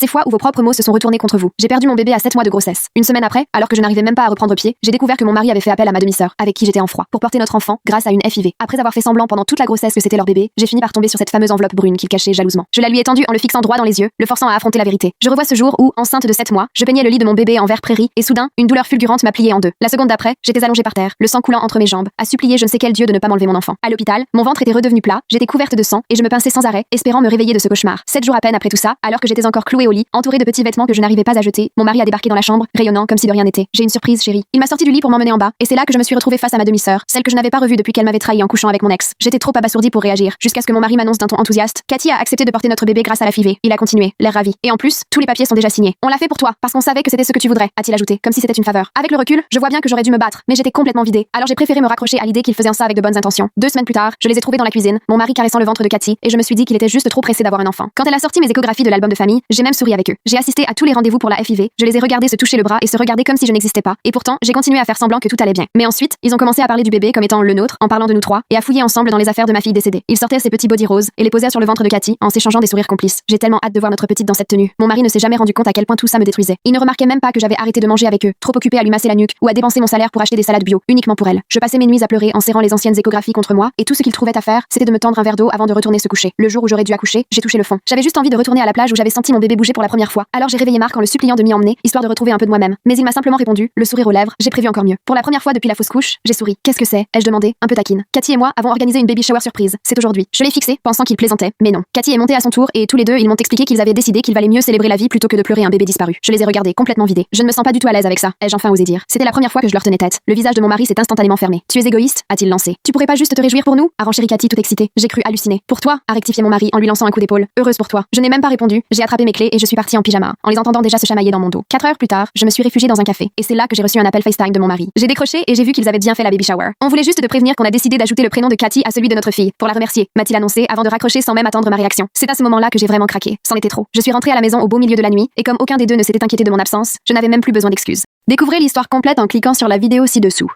Ces fois où vos propres mots se sont retournés contre vous. J'ai perdu mon bébé à 7 mois de grossesse. Une semaine après, alors que je n'arrivais même pas à reprendre pied, j'ai découvert que mon mari avait fait appel à ma demi-sœur, avec qui j'étais en froid, pour porter notre enfant grâce à une FIV. Après avoir fait semblant pendant toute la grossesse que c'était leur bébé, j'ai fini par tomber sur cette fameuse enveloppe brune qu'il cachait jalousement. Je la lui ai tendue en le fixant droit dans les yeux, le forçant à affronter la vérité. Je revois ce jour où, enceinte de 7 mois, je peignais le lit de mon bébé en vert prairie et soudain, une douleur fulgurante m'a pliée en deux. La seconde d'après, j'étais allongée par terre, le sang coulant entre mes jambes, à supplier je ne sais quel dieu de ne pas m'enlever mon enfant. À l'hôpital, mon ventre était redevenu plat, j'étais couverte de sang et je me pinçais sans arrêt, espérant me réveiller de ce cauchemar. 7 jours à peine après tout ça, alors que j'étais encore clouée au lit, entourée de petits vêtements que je n'arrivais pas à jeter, mon mari a débarqué dans la chambre, rayonnant comme si de rien n'était. J'ai une surprise, chérie. Il m'a sorti du lit pour m'emmener en bas, et c'est là que je me suis retrouvée face à ma demi-sœur, celle que je n'avais pas revue depuis qu'elle m'avait trahi en couchant avec mon ex. J'étais trop abasourdie pour réagir, jusqu'à ce que mon mari m'annonce d'un ton enthousiaste: Cathy a accepté de porter notre bébé grâce à la FIV. Il a continué, l'air ravi. Et en plus, tous les papiers sont déjà signés. On l'a fait pour toi, parce qu'on savait que c'était ce que tu voudrais, a-t-il ajouté, comme si c'était une faveur. Avec le recul, je vois bien que j'aurais dû me battre, mais j'étais complètement vidée. Alors j'ai préféré me raccrocher à l'idée qu'il faisait ça avec de bonnes intentions. 2 semaines plus tard, je les ai trouvés dans la cuisine, mon mari caressant le ventre de Cathy, et je me suis dit qu'il était juste trop pressé d'avoir un enfant. Quand elle a sorti mes échographies de l'album de famille, j'ai même souri avec eux. J'ai assisté à tous les rendez-vous pour la FIV, je les ai regardés se toucher le bras et se regarder comme si je n'existais pas. Et pourtant, j'ai continué à faire semblant que tout allait bien. Mais ensuite, ils ont commencé à parler du bébé comme étant le nôtre, en parlant de nous trois, et à fouiller ensemble dans les affaires de ma fille décédée. Ils sortaient ses petits bodys roses et les posaient sur le ventre de Cathy en s'échangeant des sourires complices. J'ai tellement hâte de voir notre petite dans cette tenue. Mon mari ne s'est jamais rendu compte à quel point tout ça me détruisait. Il ne remarquait même pas que j'avais arrêté de manger avec eux, trop occupée à lui masser la nuque ou à dépenser mon salaire pour acheter des salades bio, uniquement pour elle. Je passais mes nuits à pleurer en serrant les anciennes échographies contre moi, et tout ce qu'il trouvait à faire, c'était de me tendre un verre d'eau avant de retourner se coucher. Le jour où j'aurais dû accoucher, j'ai touché le fond. J'avais juste envie de retourner à la plage où j'avais senti mon bébé bouger pour la première fois. Alors j'ai réveillé Marc en le suppliant de m'y emmener, histoire de retrouver un peu de moi-même. Mais il m'a simplement répondu, le sourire aux lèvres: j'ai prévu encore mieux. Pour la première fois depuis la fausse couche, j'ai souri. Qu'est-ce que c'est? Ai-je demandé, un peu taquine. Cathy et moi avons organisé une baby shower surprise. C'est aujourd'hui. Je l'ai fixé, pensant qu'il plaisantait, mais non. Cathy est montée à son tour et tous les deux, ils m'ont expliqué qu'ils avaient décidé qu'il valait mieux célébrer la vie plutôt que de pleurer un bébé disparu. Je les ai regardés complètement vidés. Je ne me sens pas du tout à l'aise avec ça, ai-je enfin osé dire. C'était la première fois que je leur tenais tête. Le visage de mon mari s'est instantanément fermé. Tu es égoïste, a-t-il lancé. Tu pourrais pas juste te réjouir pour nous? A renchéri Cathy tout excitée. J'ai cru halluciner. Pour toi, a rectifié mon mari en lui lançant un coup d'épaule. Heureuse pour toi. Je n'ai même pas répondu. J'ai attrapé mes clés et je suis partie en pyjama, en les entendant déjà se chamailler dans mon dos. 4 heures plus tard, je me suis réfugiée dans un café et c'est là que j'ai reçu un appel FaceTime de mon mari. J'ai décroché et j'ai vu qu'ils avaient bien fait la baby shower. On voulait juste te prévenir qu'on a décidé d'ajouter le prénom de Cathy à celui de notre fille pour la remercier, m'a-t-il annoncé avant de raccrocher sans même attendre ma réaction. C'est à ce moment-là que j'ai vraiment craqué. C'en était trop. Je suis rentrée à la maison au beau milieu de la nuit et comme aucun des deux ne s'était inquiété de mon absence, je n'avais même plus besoin d'excuses. Découvrez l'histoire complète en cliquant sur la vidéo ci-dessous.